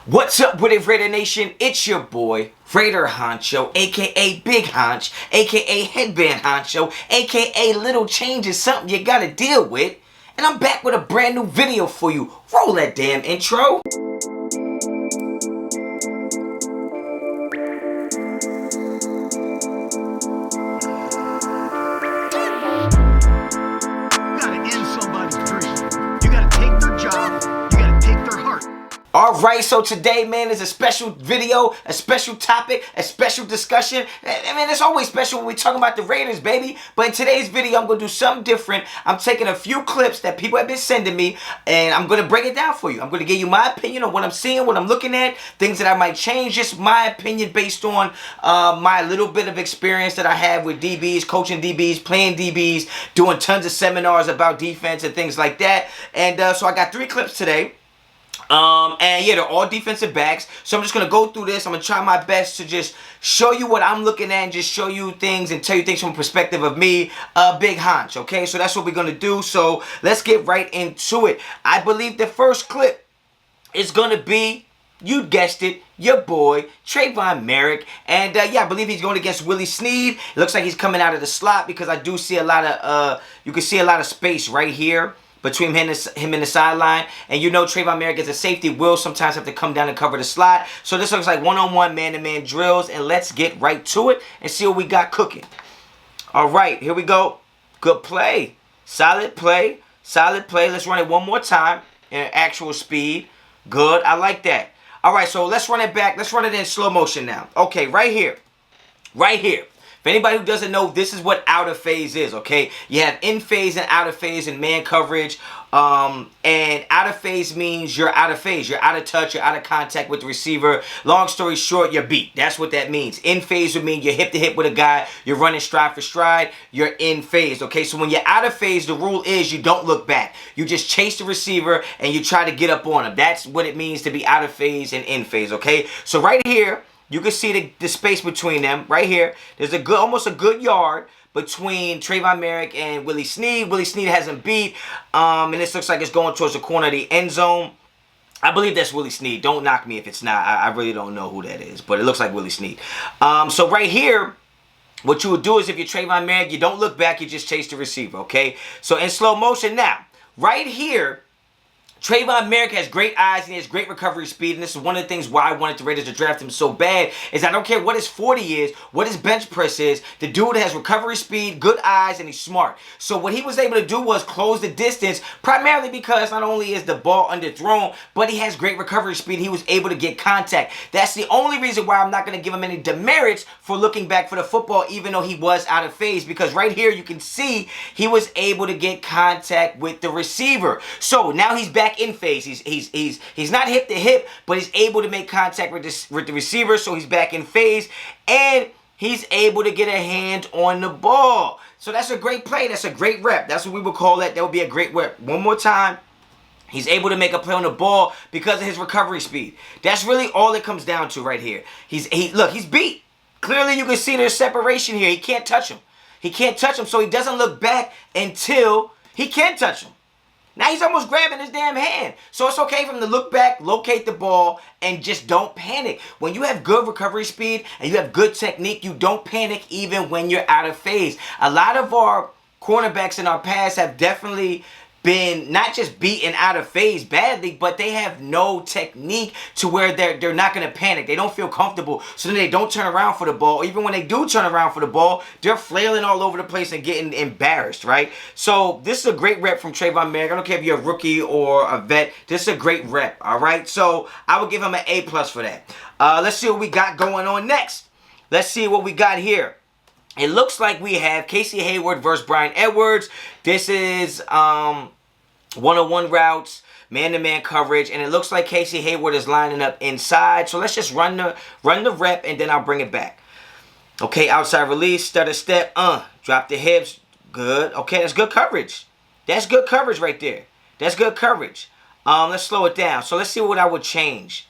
What's up with it, Raider Nation? It's your boy, Raider Honcho, aka Big Honch, aka Headband Honcho, aka Little Change is something you gotta deal with. And I'm back with a brand new video for you. Roll that damn intro. Alright, so today, man, is a special video, a special topic, a special discussion. I mean, it's always special when we're talking about the Raiders, baby. But in today's video, I'm going to do something different. I'm taking a few clips that people have been sending me, and I'm going to break it down for you. I'm going to give you my opinion on what I'm seeing, what I'm looking at, things that I might change. Just my opinion based on my little bit of experience that I have with DBs, coaching DBs, playing DBs, doing tons of seminars about defense and things like that. And so I got 3 clips today. And yeah, they're all defensive backs. So I'm just going to go through this. I'm going to try my best to just show you what I'm looking at and just show you things and tell you things from a perspective of me, Big Honch, okay? So that's what we're going to do. So let's get right into it. I believe the first clip is going to be, you guessed it, your boy, Tre'von Moehrig. And yeah, I believe he's going against Willie Snead. It looks like he's coming out of the slot because I do see a lot of, you can see a lot of space right here between him and the sideline. And you know Tre'von Moehrig as a safety will sometimes have to come down and cover the slot. So this looks like one-on-one, man-to-man drills. And let's get right to it and see what we got cooking. All right, here we go. Good play. Solid play. Solid play. Let's run it one more time in actual speed. Good. I like that. All right, so let's run it back. Let's run it in slow motion now. Okay, right here. Right here. For anybody who doesn't know, this is what out of phase is, okay? You have in phase and out of phase in man coverage. And out of phase means you're out of phase. You're out of touch. You're out of contact with the receiver. Long story short, you're beat. That's what that means. In phase would mean you're hip to hip with a guy. You're running stride for stride. You're in phase, okay? So when you're out of phase, the rule is you don't look back. You just chase the receiver and you try to get up on him. That's what it means to be out of phase and in phase, okay? So right here, you can see the space between them right here. There's a good, almost a good yard between Tre'von Moehrig and Willie Snead. Willie Snead hasn't beat, and this looks like it's going towards the corner of the end zone. I believe that's Willie Snead. Don't knock me if it's not. I really don't know who that is, but it looks like Willie Snead. So right here, what you would do is if you're Tre'von Moehrig, you don't look back, you just chase the receiver, okay? So in slow motion now, right here, Tre'von Moehrig has great eyes and he has great recovery speed, and this is one of the things why I wanted the Raiders to draft him so bad, is I don't care what his 40 is, what his bench press is, the dude has recovery speed, good eyes, and he's smart. So what he was able to do was close the distance, primarily because not only is the ball underthrown, but he has great recovery speed. He was able to get contact. That's the only reason why I'm not going to give him any demerits for looking back for the football, even though he was out of phase, because right here you can see he was able to get contact with the receiver. So now he's back in phase. He's not hip to hip, but he's able to make contact with the receiver, so he's back in phase, and he's able to get a hand on the ball. So that's a great play. That's a great rep. That's what we would call that. That would be a great rep. One more time. He's able to make a play on the ball because of his recovery speed. That's really all it comes down to right here. Look, he's beat. Clearly you can see there's separation here. He can't touch him. He can't touch him, so he doesn't look back until he can touch him. Now he's almost grabbing his damn hand. So it's okay for him to look back, locate the ball, and just don't panic. When you have good recovery speed and you have good technique, you don't panic even when you're out of phase. A lot of our cornerbacks in our past have definitely been not just beaten out of phase badly, but they have no technique to where they're not going to panic. They don't feel comfortable, so then they don't turn around for the ball. Even when they do turn around for the ball, they're flailing all over the place and getting embarrassed, right? So this is a great rep from Tre'von Moehrig. I don't care if you're a rookie or a vet. This is a great rep, all right? So I would give him an A+ for that. Let's see what we got going on next. Let's see what we got here. It looks like we have Casey Hayward versus Bryan Edwards. This is one-on-one routes, man-to-man coverage, and it looks like Casey Hayward is lining up inside. So let's just run the rep, and then I'll bring it back. Okay, outside release, stutter step, drop the hips, good. Okay, that's good coverage. That's good coverage right there. That's good coverage. Let's slow it down. So let's see what I would change.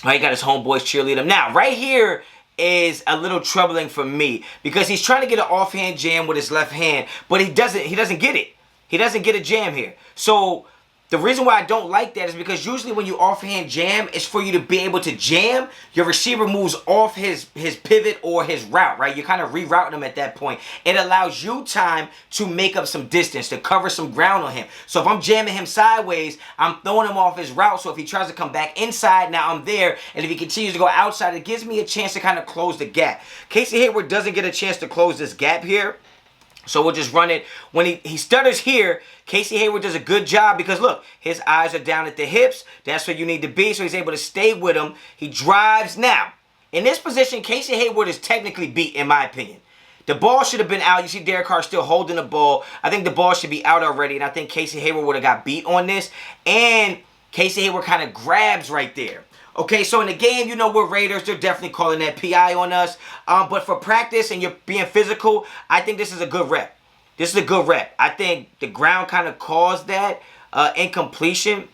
All right, he got his homeboys cheerlead him. Now, right here is a little troubling for me because he's trying to get an offhand jam with his left hand, but he doesn't get it. He doesn't get a jam here. So the reason why I don't like that is because usually when you offhand jam, it's for you to be able to jam. Your receiver moves off his pivot or his route, right? You're kind of rerouting him at that point. It allows you time to make up some distance, to cover some ground on him. So if I'm jamming him sideways, I'm throwing him off his route. So if he tries to come back inside, now I'm there. And if he continues to go outside, it gives me a chance to kind of close the gap. Casey Hayward doesn't get a chance to close this gap here. So we'll just run it. When he stutters here, Casey Hayward does a good job because, look, his eyes are down at the hips. That's where you need to be, so he's able to stay with him. He drives. Now, in this position, Casey Hayward is technically beat, in my opinion. The ball should have been out. You see Derek Carr still holding the ball. I think the ball should be out already, and I think Casey Hayward would have got beat on this. And Casey Hayward kind of grabs right there. Okay, so in the game, you know, we're Raiders. They're definitely calling that PI on us. But for practice and you're being physical, I think this is a good rep. This is a good rep. I think the ground kind of caused that incompletion.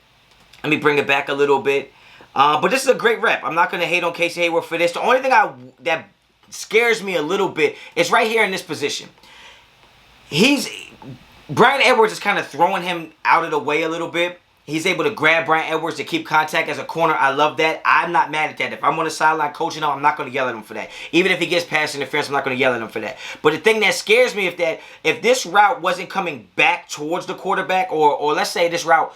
Let me bring it back a little bit. But this is a great rep. I'm not going to hate on Casey Hayward for this. The only thing that scares me a little bit is right here in this position. Bryan Edwards is kind of throwing him out of the way a little bit. He's able to grab Bryan Edwards to keep contact as a corner. I love that. I'm not mad at that. If I'm on the sideline coaching him, I'm not going to yell at him for that. Even if he gets pass interference, I'm not going to yell at him for that. But the thing that scares me if this route wasn't coming back towards the quarterback, or let's say this route,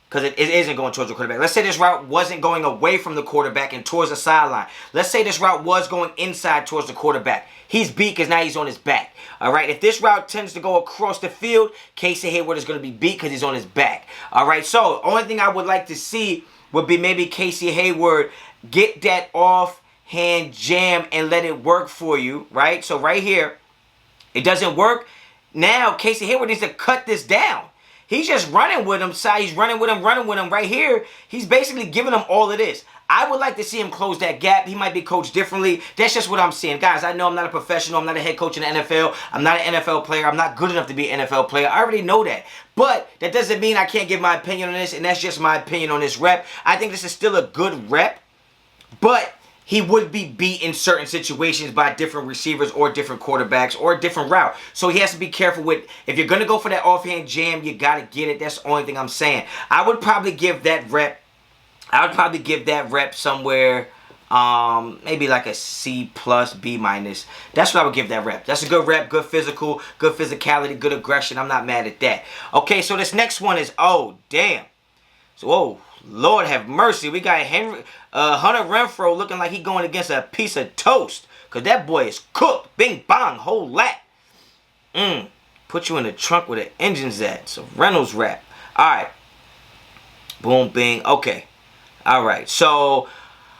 because it isn't going towards the quarterback. Let's say this route wasn't going away from the quarterback and towards the sideline. Let's say this route was going inside towards the quarterback. He's beat because now he's on his back. All right, if this route tends to go across the field, Casey Hayward is going to be beat because he's on his back. All right, so only thing I would like to see would be maybe Casey Hayward get that offhand jam and let it work for you, right? So right here, it doesn't work. Now Casey Hayward needs to cut this down. He's just running with him. He's running with him right here. He's basically giving him all it is. I would like to see him close that gap. He might be coached differently. That's just what I'm seeing. Guys, I know I'm not a professional. I'm not a head coach in the NFL. I'm not an NFL player. I'm not good enough to be an NFL player. I already know that. But that doesn't mean I can't give my opinion on this, and that's just my opinion on this rep. I think this is still a good rep, but he would be beat in certain situations by different receivers or different quarterbacks or a different route. So he has to be careful with, if you're going to go for that offhand jam, you got to get it. That's the only thing I'm saying. I would probably give that rep somewhere, maybe like a C+, B-. That's what I would give that rep. That's a good rep, good physical, good physicality, good aggression. I'm not mad at that. Okay, so this next one is, oh, damn. So, whoa, Lord have mercy. We got Hunter Renfrow looking like he going against a piece of toast. Because that boy is cooked. Bing, bong, whole lot. Put you in the trunk where the engine's at. So, Reynolds rap. All right. Boom, bing. Okay. All right. So,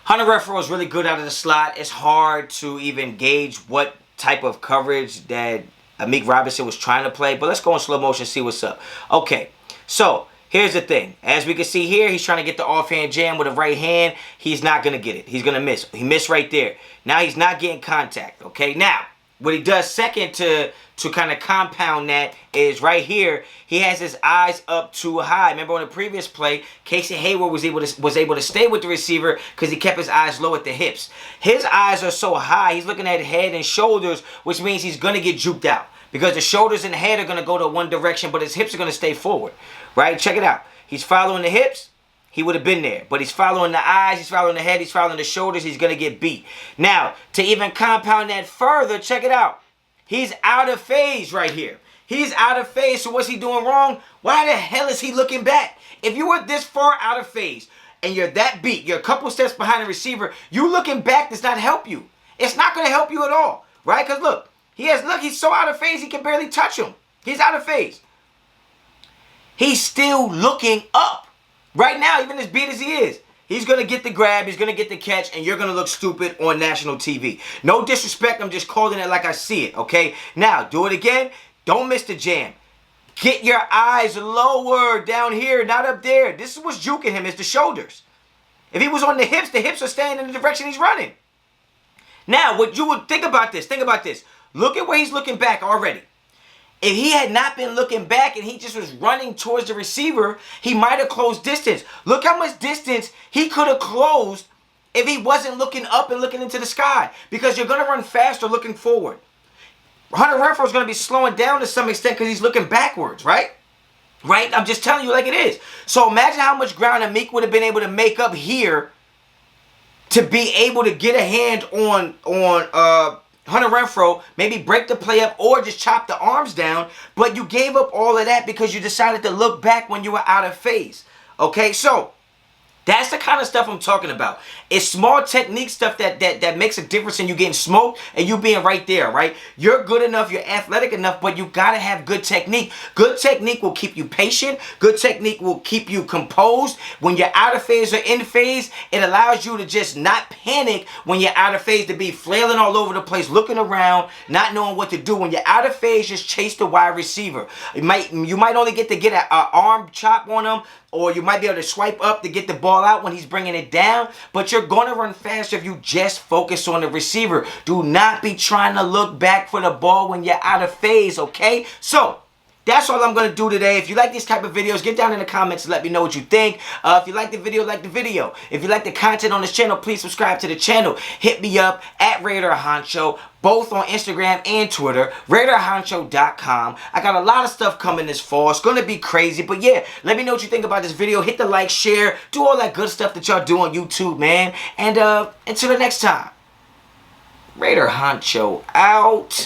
Hunter Renfrow is really good out of the slot. It's hard to even gauge what type of coverage that Amik Robertson was trying to play. But let's go in slow motion and see what's up. Okay. So, here's the thing. As we can see here, he's trying to get the offhand jam with a right hand. He's not going to get it. He's going to miss. He missed right there. Now he's not getting contact. Okay, now what he does second to kind of compound that is right here. He has his eyes up too high. Remember on the previous play, Casey Hayward was able to stay with the receiver because he kept his eyes low at the hips. His eyes are so high, he's looking at head and shoulders, which means he's going to get juked out. Because the shoulders and the head are going to go to one direction, but his hips are going to stay forward. Right? Check it out. He's following the hips. He would have been there. But he's following the eyes. He's following the head. He's following the shoulders. He's going to get beat. Now, to even compound that further, check it out. He's out of phase right here. He's out of phase. So what's he doing wrong? Why the hell is he looking back? If you were this far out of phase and you're that beat, you're a couple steps behind the receiver, you looking back does not help you. It's not going to help you at all. Right? Because look. He's so out of phase, he can barely touch him. He's out of phase. He's still looking up. Right now, even as beat as he is, he's going to get the grab, he's going to get the catch, and you're going to look stupid on national TV. No disrespect, I'm just calling it like I see it, okay? Now, do it again. Don't miss the jam. Get your eyes lower down here, not up there. This is what's juking him, is the shoulders. If he was on the hips are staying in the direction he's running. Now, what you would think about this, Look at where he's looking back already. If he had not been looking back and he just was running towards the receiver, he might have closed distance. Look how much distance he could have closed if he wasn't looking up and looking into the sky. Because you're going to run faster looking forward. Hunter Renfrow is going to be slowing down to some extent because he's looking backwards, right? Right? I'm just telling you like it is. So imagine how much ground Amik would have been able to make up here to be able to get a hand on Hunter Renfrow, maybe break the play up or just chop the arms down. But you gave up all of that because you decided to look back when you were out of phase. Okay, so that's the kind of stuff I'm talking about. It's small technique stuff that makes a difference in you getting smoked and you being right there, right? You're good enough, you're athletic enough, but you gotta have good technique. Good technique will keep you patient. Good technique will keep you composed. When you're out of phase or in phase, it allows you to just not panic when you're out of phase, to be flailing all over the place, looking around, not knowing what to do. When you're out of phase, just chase the wide receiver. You might only get to get an arm chop on him, or you might be able to swipe up to get the ball out when he's bringing it down. But you're going to run faster if you just focus on the receiver. Do not be trying to look back for the ball when you're out of phase, okay? So that's all I'm going to do today. If you like these type of videos, get down in the comments and let me know what you think. If you like the video, like the video. If you like the content on this channel, please subscribe to the channel. Hit me up at Honcho, both on Instagram and Twitter, RaiderHoncho.com. I got a lot of stuff coming this fall. It's going to be crazy. But yeah, let me know what you think about this video. Hit the like, share, do all that good stuff that y'all do on YouTube, man. And until the next time, Raider Honcho out.